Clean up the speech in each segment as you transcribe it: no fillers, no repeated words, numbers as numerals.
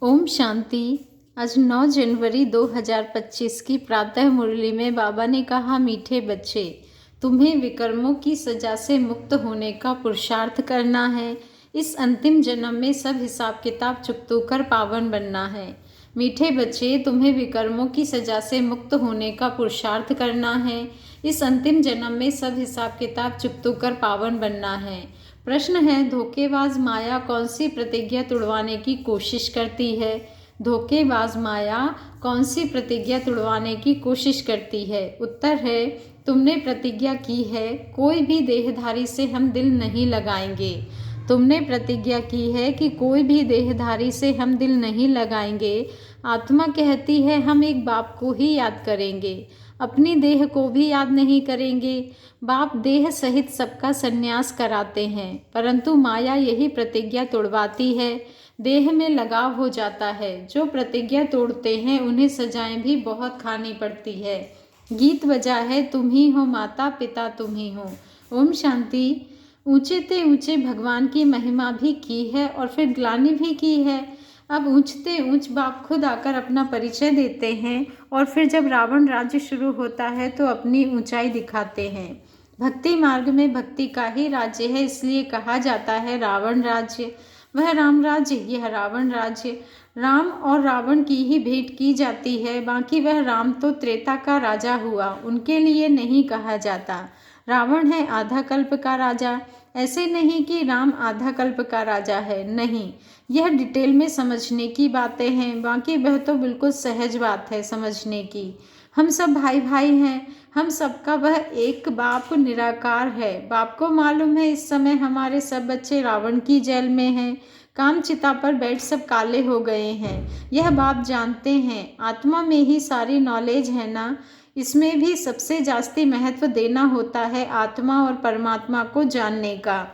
ओम शांति। आज 9 जनवरी 2025 की प्रातः मुरली में बाबा ने कहा, मीठे बच्चे, तुम्हें विकर्मों की सजा से मुक्त होने का पुरुषार्थ करना है। इस अंतिम जन्म में सब हिसाब किताब चुकतो कर पावन बनना है। मीठे बच्चे, तुम्हें विकर्मों की सजा से मुक्त होने का पुरुषार्थ करना है। इस अंतिम जन्म में सब हिसाब किताब चुकतो कर पावन बनना है। प्रश्न है, धोखेबाज माया कौन सी प्रतिज्ञा तुड़वाने की कोशिश करती है? धोखेबाज माया कौन सी प्रतिज्ञा तुड़वाने की कोशिश करती है? उत्तर है, तुमने प्रतिज्ञा की है, कोई भी देहधारी से हम दिल नहीं लगाएंगे। तुमने प्रतिज्ञा की है कि कोई भी देहधारी से हम दिल नहीं लगाएंगे। आत्मा कहती है, हम एक बाप को ही याद करेंगे, अपनी देह को भी याद नहीं करेंगे। बाप देह सहित सबका संन्यास कराते हैं, परंतु माया यही प्रतिज्ञा तोड़वाती है। देह में लगाव हो जाता है। जो प्रतिज्ञा तोड़ते हैं उन्हें सजाएं भी बहुत खानी पड़ती है। गीत बजा है, तुम ही हो माता पिता तुम ही हो। ओम शांति। ऊंचे ते ऊंचे भगवान की महिमा भी की है और फिर ग्लानि भी की है। अब ऊंचते ऊंच बाप खुद आकर अपना परिचय देते हैं और फिर जब रावण राज्य शुरू होता है तो अपनी ऊंचाई दिखाते हैं। भक्ति मार्ग में भक्ति का ही राज्य है, इसलिए कहा जाता है रावण राज्य। वह राम राज्य, यह रावण राज्य। राम और रावण की ही भेंट की जाती है, बाकी वह राम तो त्रेता का राजा हुआ, उनके लिए नहीं कहा जाता। रावण है आधा कल्प का राजा। ऐसे नहीं कि राम आधा कल्प का राजा है, नहीं, यह डिटेल में समझने की बातें हैं, बाकी वह तो बिल्कुल सहज बात है समझने की। हम सब भाई भाई हैं, हम सबका वह एक बाप निराकार है। बाप को मालूम है इस समय हमारे सब बच्चे रावण की जेल में हैं, काम चिता पर बैठ सब काले हो गए हैं। यह बाप जानते हैं, आत्मा में ही सारी नॉलेज है ना, इसमें भी सबसे जास्ती महत्व देना होता है आत्मा और परमात्मा को जानने का।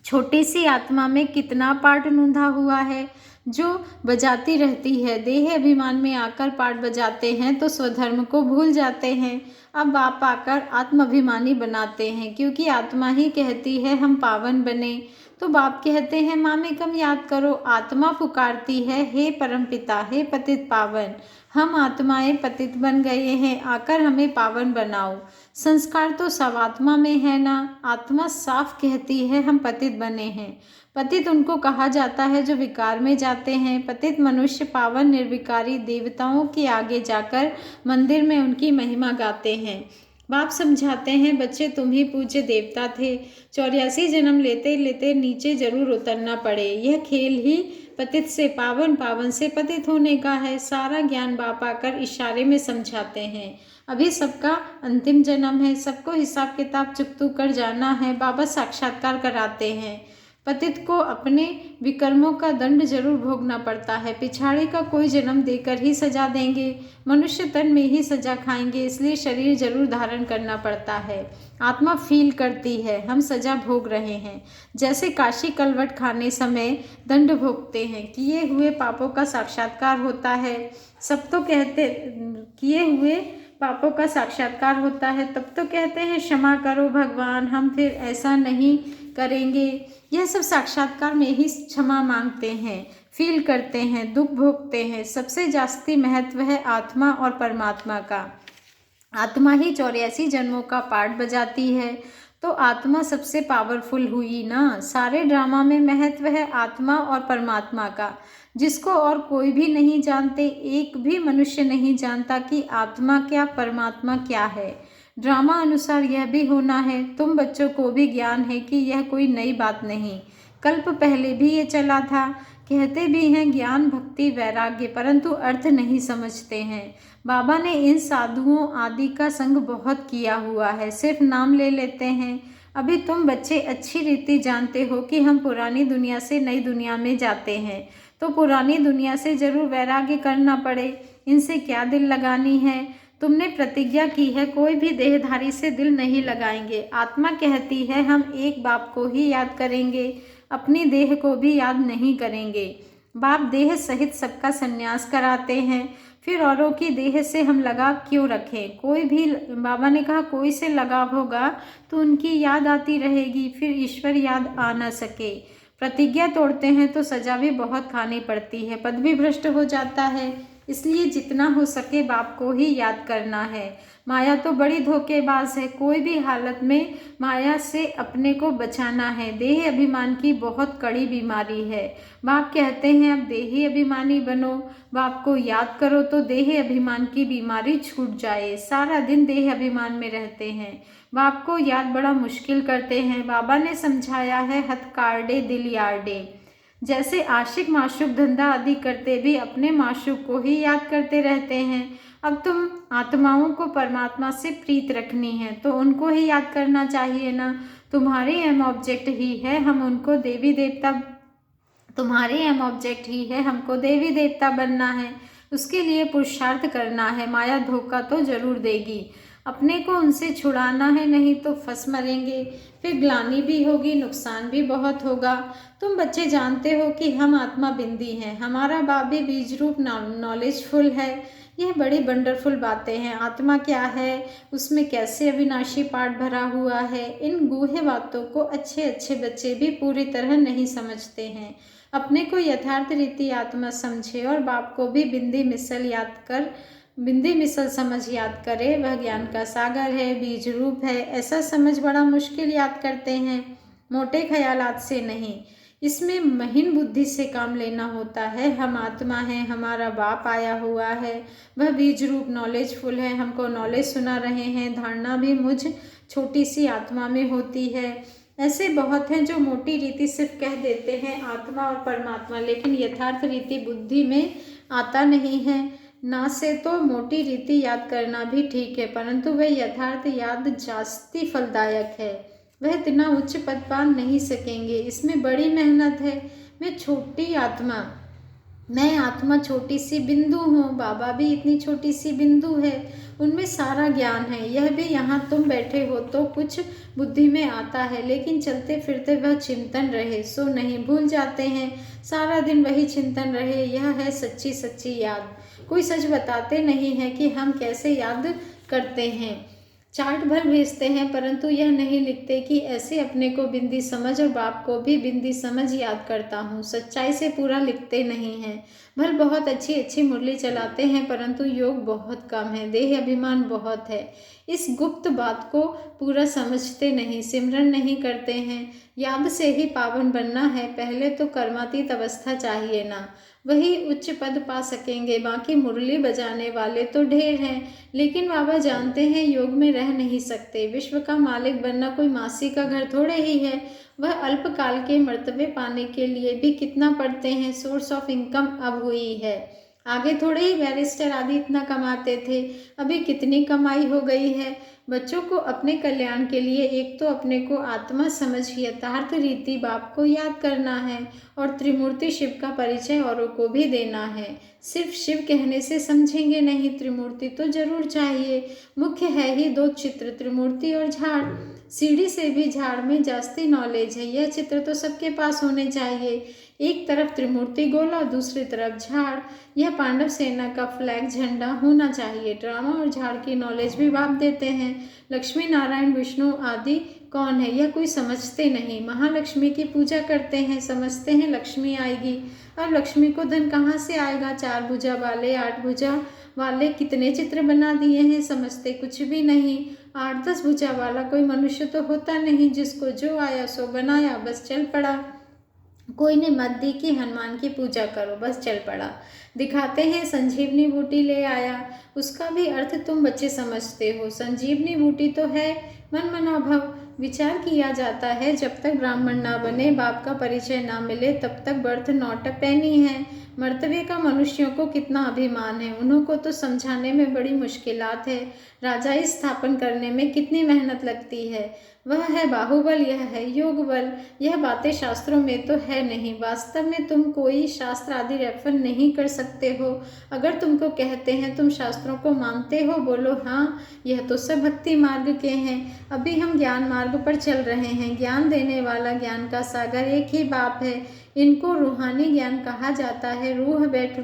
छोटी सी आत्मा में कितना पार्ट नूंधा हुआ है जो बजाती रहती है। देह अभिमान में आकर पार्ट बजाते हैं तो स्वधर्म को भूल जाते हैं। अब बाप आकर आत्माभिमानी बनाते हैं, क्योंकि आत्मा ही कहती है हम पावन बने। तो बाप कहते हैं, माँ में कम याद करो। आत्मा पुकारती है, हे परमपिता, हे पतित पावन, हम आत्माएं पतित बन गए हैं, आकर हमें पावन बनाओ। संस्कार तो सब आत्मा में है ना। आत्मा साफ कहती है हम पतित बने हैं। पतित उनको कहा जाता है जो विकार में जाते हैं। पतित मनुष्य पावन निर्विकारी देवताओं के आगे जाकर मंदिर में उनकी महिमा गाते हैं। बाप समझाते हैं, बच्चे तुम ही पूज्य देवता थे, 84 जन्म लेते लेते नीचे जरूर उतरना पड़े। यह खेल ही पतित से पावन, पावन से पतित होने का है। सारा ज्ञान बाप आकर इशारे में समझाते हैं। अभी सबका अंतिम जन्म है, सबको हिसाब किताब चुकतू कर जाना है। बाबा साक्षात्कार कराते हैं। पतित को अपने विकर्मों का दंड जरूर भोगना पड़ता है। पिछाड़ी का कोई जन्म देकर ही सजा देंगे, मनुष्य तन में ही सजा खाएंगे, इसलिए शरीर जरूर धारण करना पड़ता है। आत्मा फील करती है हम सजा भोग रहे हैं, जैसे काशी कलवट खाने समय दंड भोगते हैं, किए हुए पापों का साक्षात्कार होता है। सब तो कहते किए हुए पापों का साक्षात्कार होता है, तब तो कहते हैं क्षमा करो भगवान, हम फिर ऐसा नहीं करेंगे। यह सब साक्षात्कार में ही क्षमा मांगते हैं, फील करते हैं, दुख भोगते हैं। सबसे जास्ती महत्व है आत्मा और परमात्मा का। आत्मा ही 84 जन्मों का पार्ट बजाती है, तो आत्मा सबसे पावरफुल हुई ना। सारे ड्रामा में महत्व है आत्मा और परमात्मा का, जिसको और कोई भी नहीं जानते। एक भी मनुष्य नहीं जानता कि आत्मा क्या, परमात्मा क्या है। ड्रामा अनुसार यह भी होना है। तुम बच्चों को भी ज्ञान है कि यह कोई नई बात नहीं, कल्प पहले भी ये चला था। कहते भी हैं ज्ञान भक्ति वैराग्य, परंतु अर्थ नहीं समझते हैं। बाबा ने इन साधुओं आदि का संग बहुत किया हुआ है, सिर्फ नाम ले लेते हैं। अभी तुम बच्चे अच्छी रीति जानते हो कि हम पुरानी दुनिया से नई दुनिया में जाते हैं, तो पुरानी दुनिया से जरूर वैराग्य करना पड़े। इनसे क्या दिल लगानी है। तुमने प्रतिज्ञा की है कोई भी देहधारी से दिल नहीं लगाएंगे। आत्मा कहती है हम एक बाप को ही याद करेंगे, अपनी देह को भी याद नहीं करेंगे। बाप देह सहित सबका संन्यास कराते हैं, फिर औरों की देह से हम लगाव क्यों रखें। कोई भी, बाबा ने कहा, कोई से लगाव होगा तो उनकी याद आती रहेगी, फिर ईश्वर याद आ न सके। प्रतिज्ञा तोड़ते हैं तो सजा भी बहुत खानी पड़ती है, पद भी भ्रष्ट हो जाता है। इसलिए जितना हो सके बाप को ही याद करना है। माया तो बड़ी धोखेबाज है, कोई भी हालत में माया से अपने को बचाना है। देह अभिमान की बहुत कड़ी बीमारी है। बाप कहते हैं अब देही अभिमानी बनो, बाप को याद करो तो देह अभिमान की बीमारी छूट जाए। सारा दिन देह अभिमान में रहते हैं, बाप को याद बड़ा मुश्किल करते हैं। बाबा ने समझाया है हथकार्डे दिल यार्डे, जैसे आशिक माशूक धंधा आदि करते भी अपने माशूक को ही याद करते रहते हैं। अब तुम आत्माओं को परमात्मा से प्रीत रखनी है तो उनको ही याद करना चाहिए ना। तुम्हारी एम ऑब्जेक्ट ही है हम उनको देवी देवता, तुम्हारी एम ऑब्जेक्ट ही है हमको देवी देवता बनना है। उसके लिए पुरुषार्थ करना है। माया धोखा तो जरूर देगी, अपने को उनसे छुड़ाना है, नहीं तो फंस मरेंगे। फिर ग्लानि भी होगी, नुकसान भी बहुत होगा। तुम बच्चे जानते हो कि हम आत्मा बिंदी हैं, हमारा बाप भी बीज रूप नॉलेजफुल है। यह बड़ी वंडरफुल बातें हैं। आत्मा क्या है, उसमें कैसे अविनाशी पाठ भरा हुआ है, इन गूढ़ बातों को अच्छे अच्छे बच्चे भी पूरी तरह नहीं समझते हैं। अपने को यथार्थ रीति आत्मा समझे और बाप को भी बिंदी मिसल समझ याद करे। वह ज्ञान का सागर है, बीज रूप है, ऐसा समझ बड़ा मुश्किल याद करते हैं, मोटे ख्यालात से नहीं। इसमें महीन बुद्धि से काम लेना होता है। हम आत्मा हैं, हमारा बाप आया हुआ है, वह बीज रूप नॉलेजफुल है, हमको नॉलेज सुना रहे हैं। धारणा भी मुझ छोटी सी आत्मा में होती है। ऐसे बहुत हैं जो मोटी रीति सिर्फ कह देते हैं आत्मा और परमात्मा, लेकिन यथार्थ रीति बुद्धि में आता नहीं है। ना से तो मोटी रीति याद करना भी ठीक है, परंतु वह यथार्थ याद जास्ती फलदायक है। वह इतना उच्च पद पा नहीं सकेंगे, इसमें बड़ी मेहनत है। मैं आत्मा छोटी सी बिंदु हूँ, बाबा भी इतनी छोटी सी बिंदु है, उनमें सारा ज्ञान है। यह भी यहाँ तुम बैठे हो तो कुछ बुद्धि में आता है, लेकिन चलते फिरते वह चिंतन रहे सो नहीं भूल जाते हैं। सारा दिन वही चिंतन रहे, यह है सच्ची सच्ची याद। कोई सच बताते नहीं है कि हम कैसे याद करते हैं। चार्ट भर भेजते हैं, परंतु यह नहीं लिखते कि ऐसे अपने को बिंदी समझ और बाप को भी बिंदी समझ याद करता हूँ। सच्चाई से पूरा लिखते नहीं हैं। भल बहुत अच्छी अच्छी मुरली चलाते हैं, परंतु योग बहुत कम है, देह अभिमान बहुत है। इस गुप्त बात को पूरा समझते नहीं, सिमरन नहीं करते हैं। याद से ही पावन बनना है, पहले तो कर्मातीत अवस्था चाहिए ना, वही उच्च पद पा सकेंगे। बाकी मुरली बजाने वाले तो ढेर हैं, लेकिन बाबा जानते हैं योग में रह नहीं सकते। विश्व का मालिक बनना कोई मासी का घर थोड़े ही है। वह अल्पकाल के मर्तबे पाने के लिए भी कितना पढ़ते हैं। सोर्स ऑफ इनकम अब हुई है, आगे थोड़े ही बैरिस्टर आदि इतना कमाते थे, अभी कितनी कमाई हो गई है। बच्चों को अपने कल्याण के लिए एक तो अपने को आत्मा समझ यथार्थ रीति बाप को याद करना है और त्रिमूर्ति शिव का परिचय औरों को भी देना है। सिर्फ शिव कहने से समझेंगे नहीं, त्रिमूर्ति तो जरूर चाहिए। मुख्य है ही दो चित्र, त्रिमूर्ति और झाड़। सीढ़ी से भी झाड़ में जास्ती नॉलेज है, यह चित्र तो सबके पास होने चाहिए। एक तरफ त्रिमूर्ति गोला, दूसरी तरफ झाड़, यह पांडव सेना का फ्लैग झंडा होना चाहिए। ड्रामा और झाड़ की नॉलेज भी बाप देते हैं। लक्ष्मी नारायण विष्णु आदि कौन है यह कोई समझते नहीं। महालक्ष्मी की पूजा करते हैं, समझते हैं लक्ष्मी आएगी। अब लक्ष्मी को धन कहाँ से आएगा। 4 भुजा वाले 8 भुजा वाले कितने चित्र बना दिए हैं, समझते कुछ भी नहीं। 8-10 भुजा वाला कोई मनुष्य तो होता नहीं, जिसको जो आया सो बनाया, बस चल पड़ा। कोई ने मत दी कि हनुमान की पूजा करो, बस चल पड़ा। दिखाते हैं संजीवनी बूटी ले आया, उसका भी अर्थ तुम बच्चे समझते हो। संजीवनी बूटी तो है मन मनाभव। विचार किया जाता है जब तक ब्राह्मण ना बने, बाप का परिचय ना मिले, तब तक बर्थ नॉट अ पेनी है। मर्तबे का मनुष्यों को कितना अभिमान है, उन्हों को तो समझाने में बड़ी मुश्किलात है। राजाई स्थापन करने में कितनी मेहनत लगती है। वह है बाहुबल, यह है योग बल। यह बातें शास्त्रों में तो है नहीं। वास्तव में तुम कोई शास्त्र आदि रेफर नहीं कर सकते हो। अगर तुमको कहते हैं तुम शास्त्रों को मानते हो, बोलो हाँ, यह तो सब भक्ति मार्ग के हैं। अभी हम ज्ञान मार्ग पर चल रहे हैं। ज्ञान देने वाला ज्ञान का सागर एक ही बाप है। इनको रूहानी ज्ञान कहा जाता है। रूह बैठ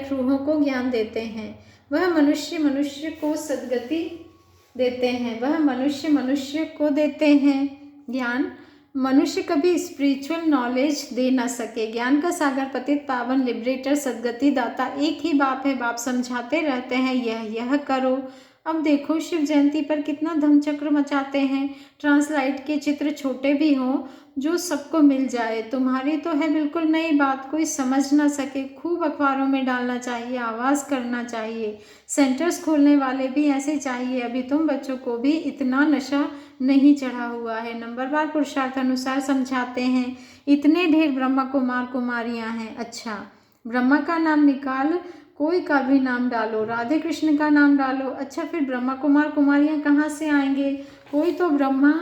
रूहों को ज्ञान देते हैं। वह मनुष्य को सद्गति देते हैं। वह मनुष्य को देते हैं ज्ञान। मनुष्य कभी स्पिरिचुअल नॉलेज दे ना सके। ज्ञान का सागर, पतित पावन, लिबरेटर, सदगति दाता एक ही बाप है। बाप समझाते रहते हैं यह करो। अब देखो शिव जयंती पर कितना धमचक्र मचाते हैं। ट्रांसलाइट के चित्र छोटे भी हों, जो सबको मिल जाए। तुम्हारी तो है बिल्कुल नई बात, कोई समझ ना सके। खूब अखबारों में डालना चाहिए, आवाज़ करना चाहिए। सेंटर्स खोलने वाले भी ऐसे चाहिए। अभी तुम बच्चों को भी इतना नशा नहीं चढ़ा हुआ है। नंबरवार पुरुषार्थ अनुसार समझाते हैं। इतने ढेर ब्रह्मा कुमार कुमारियां हैं। अच्छा, ब्रह्मा का नाम निकाल, कोई का भी नाम डालो, राधे कृष्ण का नाम डालो। अच्छा, फिर ब्रह्मा कुमार कुमारियां कहाँ से आएंगे? कोई तो ब्रह्मा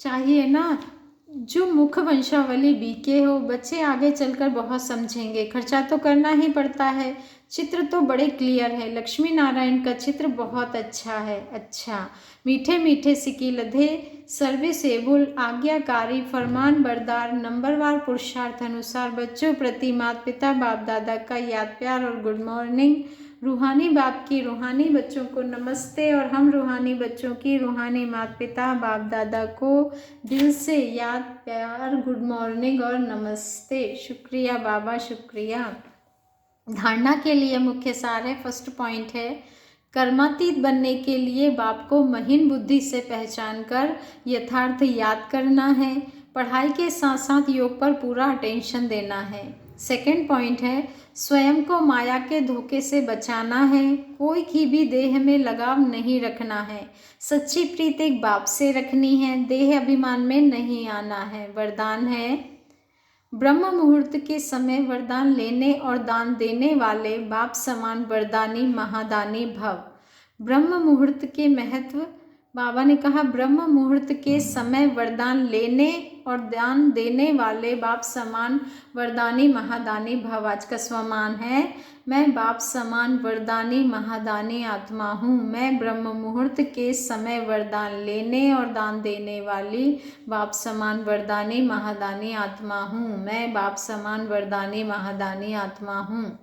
चाहिए ना, जो मुख वंशावली बीके हो। बच्चे आगे चलकर बहुत समझेंगे, खर्चा तो करना ही पड़ता है। चित्र तो बड़े क्लियर है। लक्ष्मी नारायण का चित्र बहुत अच्छा है। अच्छा, मीठे मीठे सिकी लधे, सर्विसेबल, आज्ञाकारी, फरमान बरदार। नंबरवार पुरुषार्थ अनुसार बच्चों प्रति माता पिता बाप दादा का याद प्यार और गुड मॉर्निंग। रूहानी बाप की रूहानी बच्चों को नमस्ते, और हम रूहानी बच्चों की रूहानी माता पिता बाप दादा को दिल से याद प्यार, गुड मॉर्निंग और नमस्ते। शुक्रिया बाबा, शुक्रिया। धारणा के लिए मुख्य सार है। फर्स्ट पॉइंट है, कर्मातीत बनने के लिए बाप को महीन बुद्धि से पहचान कर यथार्थ याद करना है। पढ़ाई के साथ साथ योग पर पूरा अटेंशन देना है। सेकंड पॉइंट है, स्वयं को माया के धोखे से बचाना है। कोई की भी देह में लगाव नहीं रखना है। सच्ची प्रीत एक बाप से रखनी है। देह अभिमान में नहीं आना है। वरदान है, ब्रह्म मुहूर्त के समय वरदान लेने और दान देने वाले बाप समान वरदानी महादानी भव। ब्रह्म मुहूर्त के महत्व, बाबा ने कहा ब्रह्म मुहूर्त के समय वरदान लेने और दान देने वाले बाप समान वरदानी महादानी भव। आज का स्वमान है, मैं बाप समान वरदानी महादानी आत्मा हूँ। मैं ब्रह्म मुहूर्त के समय वरदान लेने और दान देने वाली बाप समान वरदानी महादानी आत्मा हूँ। मैं बाप समान वरदानी महादानी आत्मा हूँ।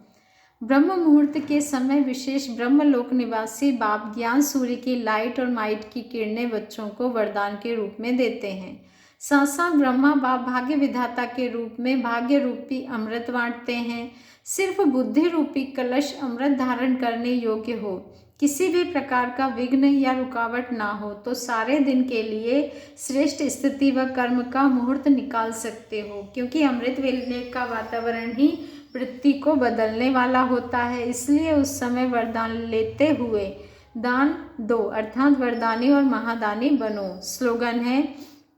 ब्रह्म मुहूर्त के समय विशेष ब्रह्मलोक निवासी बाप ज्ञान सूर्य की लाइट और माइट की किरणें बच्चों को वरदान के रूप में देते हैं। साथ साथ ब्रह्मा बाप भाग्य विधाता के रूप में भाग्य रूपी अमृत बांटते हैं। सिर्फ बुद्धि रूपी कलश अमृत धारण करने योग्य हो, किसी भी प्रकार का विघ्न या रुकावट ना हो, तो सारे दिन के लिए श्रेष्ठ स्थिति व कर्म का मुहूर्त निकाल सकते हो। क्योंकि अमृत वेले का वातावरण ही वृत्ति को बदलने वाला होता है। इसलिए उस समय वरदान लेते हुए दान दो, अर्थात वरदानी और महादानी बनो। स्लोगन है,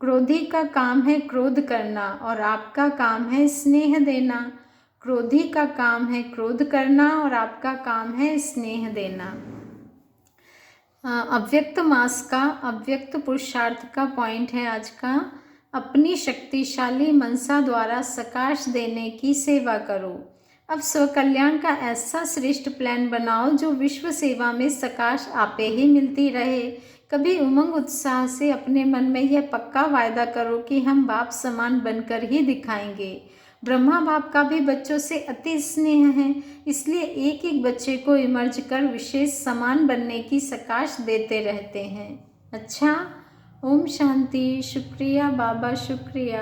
क्रोधी का काम है क्रोध करना और आपका काम है स्नेह देना। क्रोधी का काम है क्रोध करना और आपका काम है स्नेह देना। अव्यक्त मास का अव्यक्त पुरुषार्थ का पॉइंट है आज का, अपनी शक्तिशाली मनसा द्वारा सकाश देने की सेवा करो। अब स्वकल्याण का ऐसा श्रेष्ठ प्लान बनाओ जो विश्व सेवा में सकाश आपे ही मिलती रहे। कभी उमंग उत्साह से अपने मन में यह पक्का वायदा करो कि हम बाप समान बनकर ही दिखाएंगे। ब्रह्मा बाप का भी बच्चों से अति स्नेह है, इसलिए एक एक बच्चे को इमर्ज कर विशेष समान बनने की सकाश देते रहते हैं। अच्छा, ओम शांति। शुक्रिया बाबा, शुक्रिया।